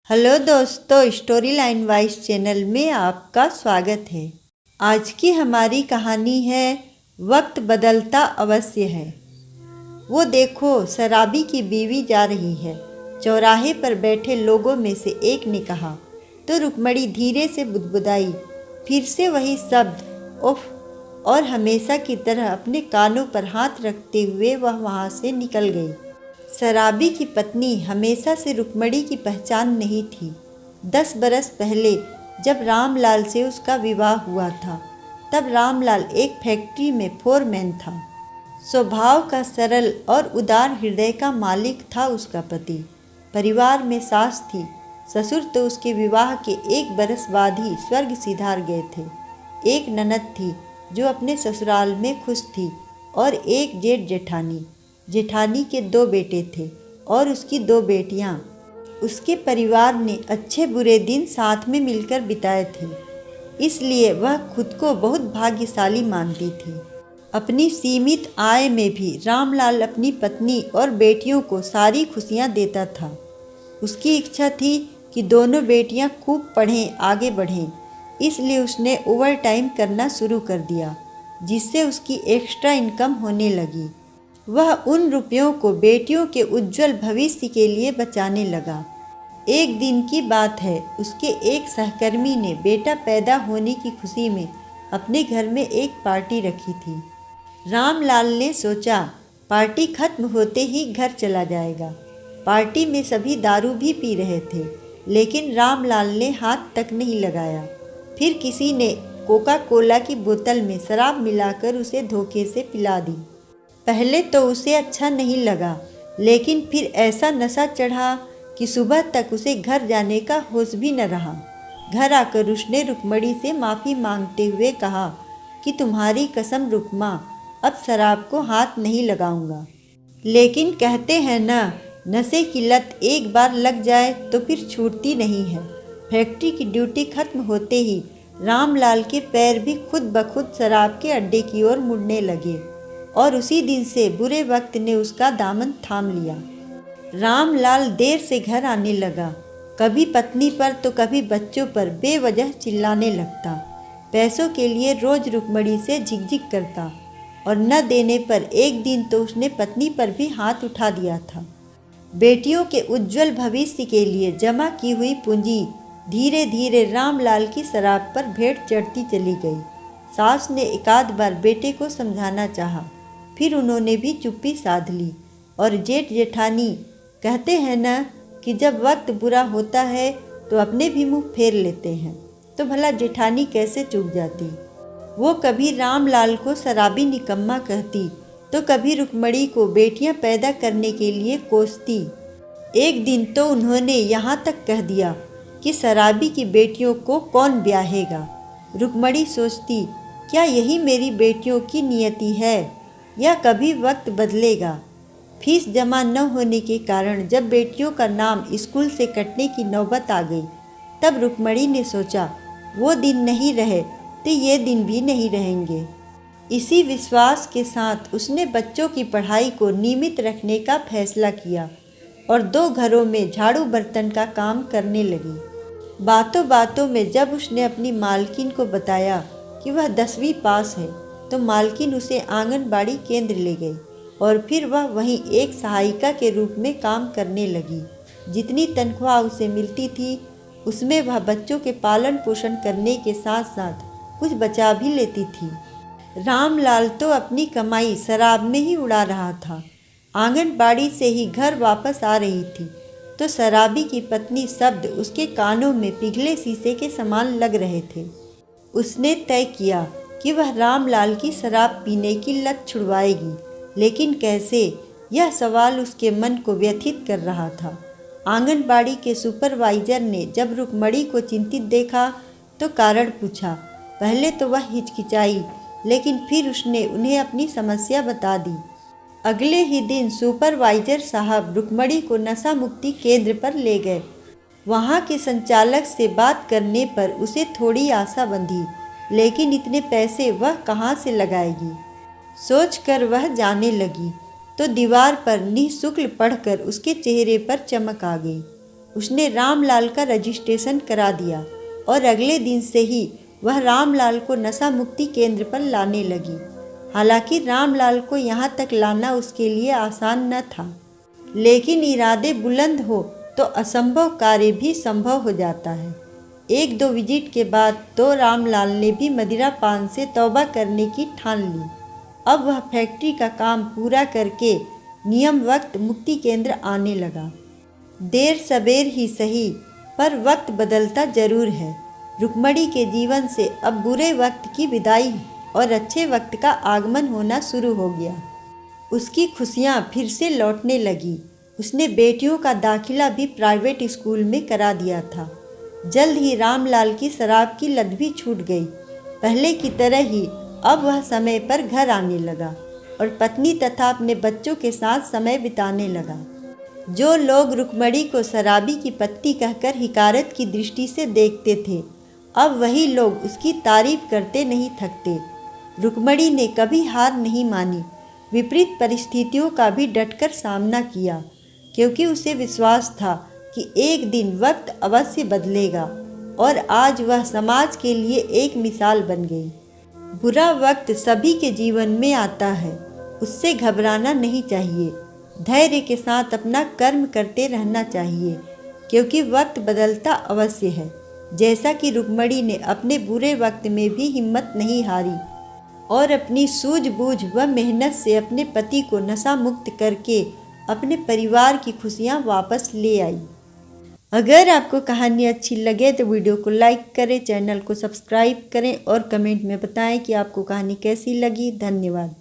Hello दोस्तों, story line wise channel में आपका स्वागत है। आज की हमारी कहानी है वक्त बदलता अवश्य है। वो देखो, शराबी की बीवी जा रही है, चौराहे पर बैठे लोगों में से एक ने कहा। तो रुक्मणी धीरे से बुदबुदाई। फिर से वही शब्द उफ, और हमेशा की तरह अपने कानों पर हाथ रखते हुए वह वहाँ से निकल गई। शराबी की पत्नी हमेशा से रुक्मणी की पहचान नहीं थी। 10 बरस पहले जब रामलाल से उसका विवाह हुआ था, तब रामलाल एक फैक्ट्री में फोरमैन था। स्वभाव का सरल और उदार हृदय का मालिक था उसका पति। परिवार में सास थी, ससुर तो उसके विवाह के 1 बरस बाद ही स्वर्ग सिधार गए थे। एक ननद थी जो अपने ससुराल में खुश थी, और एक जेठ जेठानी। जेठानी के 2 बेटे थे और उसकी 2 बेटियां। उसके परिवार ने अच्छे बुरे दिन साथ में मिलकर बिताए थे, इसलिए वह खुद को बहुत भाग्यशाली मानती थी। अपनी सीमित आय में भी रामलाल अपनी पत्नी और बेटियों को सारी खुशियां देता था। उसकी इच्छा थी कि दोनों बेटियां खूब पढ़ें, आगे बढ़ें, इसलिए उसने ओवर टाइम करना शुरू कर दिया, जिससे उसकी एक्स्ट्रा इनकम होने लगी। वह उन रुपयों को बेटियों के उज्जवल भविष्य के लिए बचाने लगा। एक दिन की बात है, उसके एक सहकर्मी ने बेटा पैदा होने की खुशी में अपने घर में एक पार्टी रखी थी। रामलाल ने सोचा, पार्टी खत्म होते ही घर चला जाएगा। पार्टी में सभी दारू भी पी रहे थे, लेकिन रामलाल ने हाथ तक नहीं लगाया। फिर किसी ने कोका कोला की बोतल में शराब मिलाकर उसे धोखे से पिला दी। पहले तो उसे अच्छा नहीं लगा, लेकिन फिर ऐसा नशा चढ़ा कि सुबह तक उसे घर जाने का होश भी न रहा। घर आकर उसने रुक्मणी से माफ़ी मांगते हुए कहा कि तुम्हारी कसम रुक्मा, अब शराब को हाथ नहीं लगाऊंगा। लेकिन कहते हैं ना, नशे की लत एक बार लग जाए तो फिर छूटती नहीं है। फैक्ट्री की ड्यूटी खत्म होते ही रामलाल के पैर भी खुद ब खुद शराब के अड्डे की ओर मुड़ने लगे, और उसी दिन से बुरे वक्त ने उसका दामन थाम लिया। रामलाल देर से घर आने लगा। कभी पत्नी पर तो कभी बच्चों पर बेवजह चिल्लाने लगता। पैसों के लिए रोज रुक्मणी से झिकझिक करता, और न देने पर एक दिन तो उसने पत्नी पर भी हाथ उठा दिया था। बेटियों के उज्जवल भविष्य के लिए जमा की हुई पूंजी धीरे धीरे रामलाल की शराब पर भेंट चढ़ती चली गई। सास ने एकाध बार बेटे को समझाना चाहा, फिर उन्होंने भी चुप्पी साध ली। और जेठ जेठानी कहते हैं न कि जब वक्त बुरा होता है तो अपने भी मुंह फेर लेते हैं, तो भला जेठानी कैसे चुप जाती। वो कभी रामलाल को शराबी निकम्मा कहती, तो कभी रुक्मणी को बेटियां पैदा करने के लिए कोसती। एक दिन तो उन्होंने यहाँ तक कह दिया कि शराबी की बेटियों को कौन ब्याहेगा। रुक्मणी सोचती, क्या यही मेरी बेटियों की नियति है, या कभी वक्त बदलेगा। फीस जमा न होने के कारण जब बेटियों का नाम स्कूल से कटने की नौबत आ गई, तब रुक्मणी ने सोचा, वो दिन नहीं रहे तो ये दिन भी नहीं रहेंगे। इसी विश्वास के साथ उसने बच्चों की पढ़ाई को नियमित रखने का फैसला किया, और 2 घरों में झाड़ू बर्तन का काम करने लगी। बातों बातों में जब उसने अपनी मालकिन को बताया कि वह 10वीं पास है, तो मालकिन उसे आंगनबाड़ी केंद्र ले गई, और फिर वह वहीं एक सहायिका के रूप में काम करने लगी। जितनी तनख्वाह उसे मिलती थी, उसमें वह बच्चों के पालन पोषण करने के साथ साथ कुछ बचा भी लेती थी। रामलाल तो अपनी कमाई शराब में ही उड़ा रहा था। आंगनबाड़ी से ही घर वापस आ रही थी, तो शराबी की पत्नी शब्द उसके कानों में पिघले शीशे के समान लग रहे थे। उसने तय किया कि वह रामलाल की शराब पीने की लत छुड़वाएगी, लेकिन कैसे, यह सवाल उसके मन को व्यथित कर रहा था। आंगनबाड़ी के सुपरवाइजर ने जब रुक्मणी को चिंतित देखा तो कारण पूछा। पहले तो वह हिचकिचाई, लेकिन फिर उसने उन्हें अपनी समस्या बता दी। अगले ही दिन सुपरवाइजर साहब रुक्मणी को नशा मुक्ति केंद्र पर ले गए। वहाँ के संचालक से बात करने पर उसे थोड़ी आशा बंधी, लेकिन इतने पैसे वह कहाँ से लगाएगी। सोचकर वह जाने लगी तो दीवार पर निःशुल्क पढ़कर उसके चेहरे पर चमक आ गई। उसने रामलाल का रजिस्ट्रेशन करा दिया और अगले दिन से ही वह रामलाल को नशा मुक्ति केंद्र पर लाने लगी। हालांकि रामलाल को यहाँ तक लाना उसके लिए आसान न था, लेकिन इरादे बुलंद हो तो असंभव कार्य भी संभव हो जाता है। एक दो विजिट के बाद तो रामलाल ने भी मदिरा पान से तौबा करने की ठान ली। अब वह फैक्ट्री का काम पूरा करके नियम वक्त मुक्ति केंद्र आने लगा। देर सबेर ही सही, पर वक्त बदलता जरूर है। रुक्मणी के जीवन से अब बुरे वक्त की विदाई और अच्छे वक्त का आगमन होना शुरू हो गया। उसकी खुशियाँ फिर से लौटने लगी। उसने बेटियों का दाखिला भी प्राइवेट स्कूल में करा दिया था। जल्द ही रामलाल की शराब की लत भी छूट गई। पहले की तरह ही अब वह समय पर घर आने लगा और पत्नी तथा अपने बच्चों के साथ समय बिताने लगा। जो लोग रुक्मणी को शराबी की पत्नी कहकर हिकारत की दृष्टि से देखते थे, अब वही लोग उसकी तारीफ करते नहीं थकते। रुक्मणी ने कभी हार नहीं मानी, विपरीत परिस्थितियों का भी डटकर सामना किया, क्योंकि उसे विश्वास था कि एक दिन वक्त अवश्य बदलेगा और आज वह समाज के लिए एक मिसाल बन गई। बुरा वक्त सभी के जीवन में आता है, उससे घबराना नहीं चाहिए। धैर्य के साथ अपना कर्म करते रहना चाहिए, क्योंकि वक्त बदलता अवश्य है। जैसा कि रुक्मणी ने अपने बुरे वक्त में भी हिम्मत नहीं हारी और अपनी सूझबूझ व मेहनत से अपने पति को नशा मुक्त करके अपने परिवार की खुशियाँ वापस ले आई। अगर आपको कहानी अच्छी लगे तो वीडियो को लाइक करें, चैनल को सब्सक्राइब करें और कमेंट में बताएं कि आपको कहानी कैसी लगी। धन्यवाद।